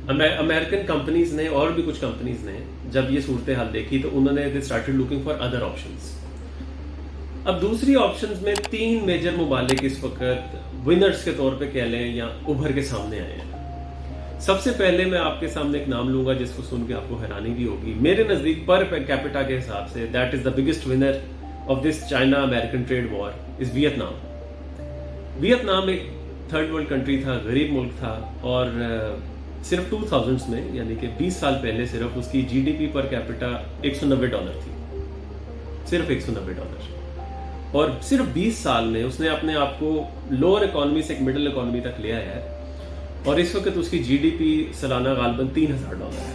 American companies ने और भी कुछ कंपनीज ने जब ये सूरत हाल देखी तो उन्होंने they started looking for other options. अब दूसरी ऑप्शंस में 3 मेजर मुमालिक इस वक्त विनर्स के तौर पे कह लें या उभर के सामने आए हैं। सबसे पहले मैं आपके सामने एक नाम लूंगा जिसको सुन के आपको हैरानी भी होगी। मेरे नजदीक पर कैपिटा के हिसाब say that is the biggest winner of this China American trade war is Vietnam. Vietnam एक थर्ड वर्ल्ड कंट्री था, गरीब मुल्क था, और सिर्फ 2000s में यानी कि 20 साल पहले सिर्फ उसकी जीडीपी पर कैपिटा $190 थी, सिर्फ $190। और सिर्फ 20 साल में उसने अपने आप को लोअर इकोनॉमी से एक मिडिल इकोनॉमी तक ले आया है, और इस वक्त उसकी जीडीपी सालाना गालबन $3000 है।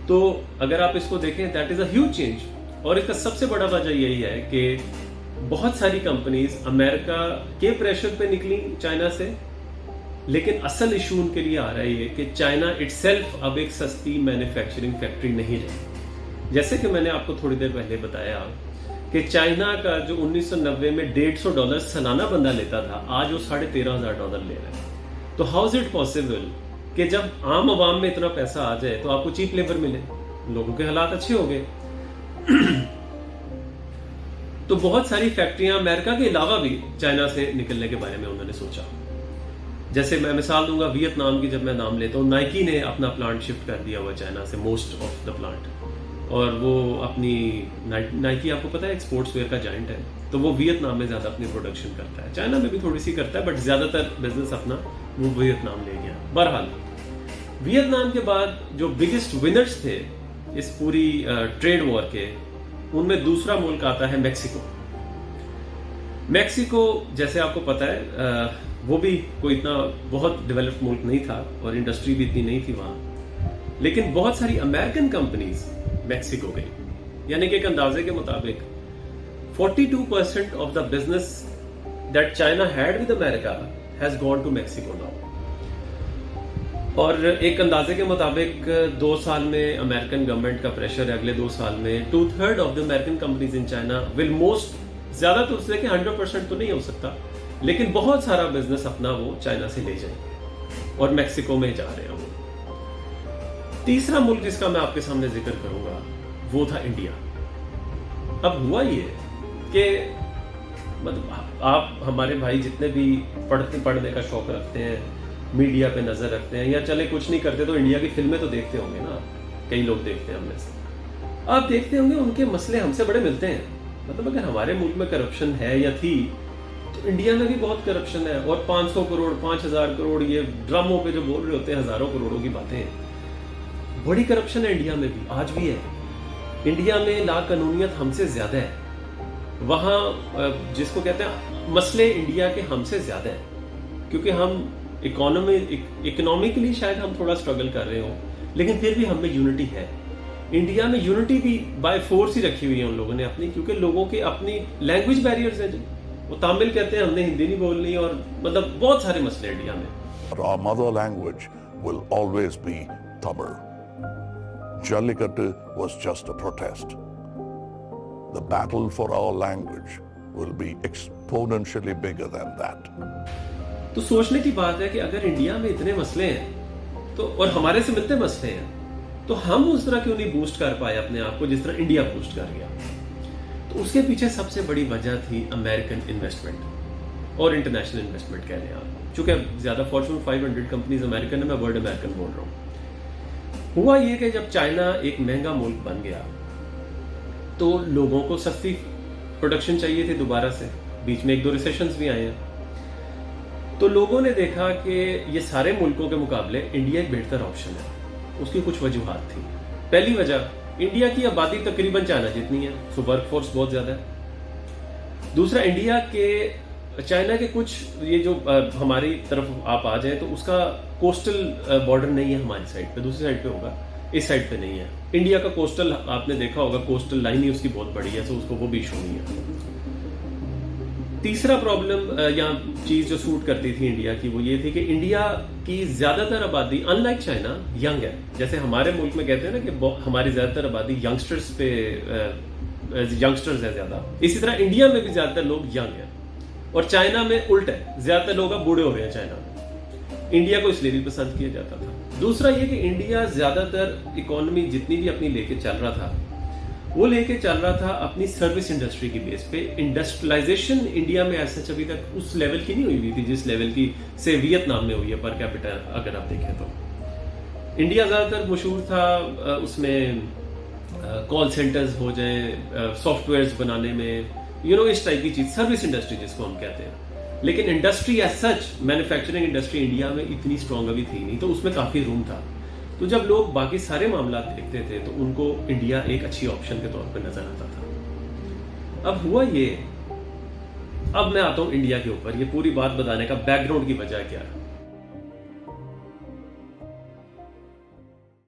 तो अगर आप इसको देखें that is a huge change. और इसका सबसे बड़ा वजह यही है कि बहुत सारी कंपनीज अमेरिका के प्रेशर पे निकली चाइना से, लेकिन असल इशू उनके लिए आ रहा है कि चाइना इटसेल्फ अब एक सस्ती मैन्युफैक्चरिंग फैक्ट्री नहीं रही। जैसे कि मैंने आपको थोड़ी देर पहले बताया कि चाइना का जो 1990 में $150 सालाना बंदा लेता था, आज वो $13,500 ले रहा है। तो हाउ इज इट पॉसिबल कि जब आम आवाम में इतना पैसा आ जाए तो आपको चीप लेबर मिले, लोगों के हालात अच्छे हो गए। तो बहुत सारी फैक्ट्रियां अमेरिका के अलावा भी चाइना से निकलने के बारे में उन्होंने सोचा। जैसे मैं मिसाल दूंगा वियतनाम की, जब मैं नाम लेता हूँ, नाइकी ने अपना प्लांट शिफ्ट कर दिया हुआ चाइना से, मोस्ट ऑफ द प्लांट, और वो अपनी नाइकी आपको पता है एक्सपोर्ट्स वेयर का जाइंट है, तो वो वियतनाम में ज्यादा अपनी प्रोडक्शन करता है। चाइना में भी थोड़ी सी करता है बट ज्यादातर बिजनेस अपना वो वियतनाम ले गया। बहरहाल वियतनाम के बाद जो बिगेस्ट विनर्स थे इस पूरी ट्रेड वॉर के, उनमें दूसरा मुल्क आता है मेक्सिको। मेक्सिको जैसे आपको पता है वो भी कोई इतना बहुत डेवलप्ड मुल्क नहीं था और इंडस्ट्री भी इतनी नहीं थी वहां, लेकिन बहुत सारी अमेरिकन कंपनीज मेक्सिको गई। यानी कि एक अंदाजे के मुताबिक 42% of the business that China had with America has gone to Mexico now. और एक अंदाजे के मुताबिक 2 साल में अमेरिकन गवर्नमेंट का प्रेशर है, अगले 2 साल में 2/3 of the American companies in China will most, ज्यादा तो उससे कि 100% तो नहीं हो सकता, लेकिन बहुत सारा बिजनेस अपना वो चाइना से ले जाए और मेक्सिको में जा रहे हैं वो। तीसरा मुल्क जिसका मैं आपके सामने जिक्र करूंगा वो था इंडिया। अब हुआ ये कि मतलब आप हमारे भाई जितने भी पढ़ने का शौक रखते हैं, मीडिया पे नजर रखते हैं, या चले कुछ नहीं करते तो इंडिया की फिल्में तो देखते होंगे ना, कई लोग देखते हैं हमने से। आप देखते होंगे उनके मसले हमसे बड़े मिलते हैं। मतलब अगर हमारे मुल्क में करप्शन है या थी तो इंडिया में भी बहुत करप्शन है, और 500 करोड़ 5000 करोड़ ये ड्रामों पे जो बोल रहे होते हैं हजारों करोड़ों की बातें हैं, बड़ी करप्शन है इंडिया में भी, आज भी है। इंडिया में लाकानूनियत हमसे ज्यादा है, वहां जिसको कहते हैं मसले इंडिया के हमसे ज्यादा है, क्योंकि हम इकोनॉमिकली शायद हम थोड़ा स्ट्रगल कर रहे हो, लेकिन फिर भी हम में यूनिटी है। इंडिया में यूनिटी भी बाय फोर्स ही रखी हुई है उन लोगों ने अपनी, क्योंकि लोगों के अपनी लैंग्वेज बैरियर्स हैं। वो तमिल कहते हैं, हमने हिंदी नहीं बोलनी, और मतलब बहुत सारे मसले इंडिया में। Our mother language will always be Tamil. Jallikattu was just a protest. The battle for our language will be exponentially bigger than that. तो सोचने की बात है कि अगर इंडिया में इतने मसले हैं तो, और हमारे से मिलते मसले हैं, तो हम उस तरह क्यों नहीं बूस्ट कर पाए अपने आप को जिस तरह इंडिया बूस्ट कर गया। तो उसके पीछे सबसे बड़ी वजह थी अमेरिकन इन्वेस्टमेंट और इंटरनेशनल इन्वेस्टमेंट कह रहे हैं आप। चूंकि ज्यादा फॉर्च्यून 500 कंपनीज अमेरिकन है, मैं वर्ड अमेरिकन बोल रहा हूँ। हुआ ये कि जब चाइना एक महंगा मुल्क बन गया तो लोगों को सस्ती प्रोडक्शन चाहिए थी दोबारा से, बीच में 1-2 रिसेशंस भी आए हैं। तो लोगों ने देखा कि ये सारे मुल्कों के मुकाबले इंडिया एक बेहतर ऑप्शन है। उसकी कुछ वजूहात थी। पहली वजह, इंडिया की आबादी तकरीबन चाइना जितनी है, सो वर्कफोर्स बहुत ज्यादा है। दूसरा, इंडिया के चाइना के कुछ ये जो हमारी तरफ आप आ जाए तो उसका कोस्टल बॉर्डर नहीं है हमारी साइड पे, दूसरी साइड पे होगा, इस साइड पे नहीं है। इंडिया का कोस्टल आपने देखा होगा, कोस्टल लाइन ही उसकी बहुत बड़ी है, तो उसको वो भी इशू नहीं है। तीसरा प्रॉब्लम या चीज जो सूट करती थी इंडिया की वो ये थी कि इंडिया की ज्यादातर आबादी अनलाइक चाइना यंग है। जैसे हमारे मुल्क में कहते हैं ना कि हमारी ज्यादातर आबादी यंगस्टर्स पे यंगस्टर्स है ज्यादा, इसी तरह इंडिया में भी ज्यादातर लोग यंग है, और चाइना में उल्टा है, ज्यादातर लोग अब बूढ़े हो रहे हैं चाइना में। इंडिया को इसलिए भी पसंद किया जाता था। दूसरा ये कि इंडिया ज्यादातर इकोनॉमी जितनी भी अपनी लेके चल रहा था वो लेके चल रहा था अपनी सर्विस इंडस्ट्री की बेस पे। इंडस्ट्रियलाइजेशन इंडिया में ऐसा अभी तक उस लेवल की नहीं हुई थी जिस लेवल की से वियतनाम में हुई है पर कैपिटल अगर आप देखें तो। इंडिया ज़्यादातर मशहूर था उसमें कॉल सेंटर्स हो जाए, सॉफ्टवेयर्स बनाने में, इस टाइप की चीज़, सर्विस इंडस्ट्री जिसको हम कहते हैं। लेकिन industry as such, manufacturing industry India में इतनी स्ट्रॉन्ग अभी थी नहीं, तो उसमें काफ़ी रूम था। तो जब लोग बाकी सारे मामला देखते थे तो उनको इंडिया एक अच्छी ऑप्शन के तौर पर नजर आता था। अब हुआ ये, अब मैं आता हूँ इंडिया के ऊपर, ये पूरी बात बताने का बैकग्राउंड की वजह क्या है।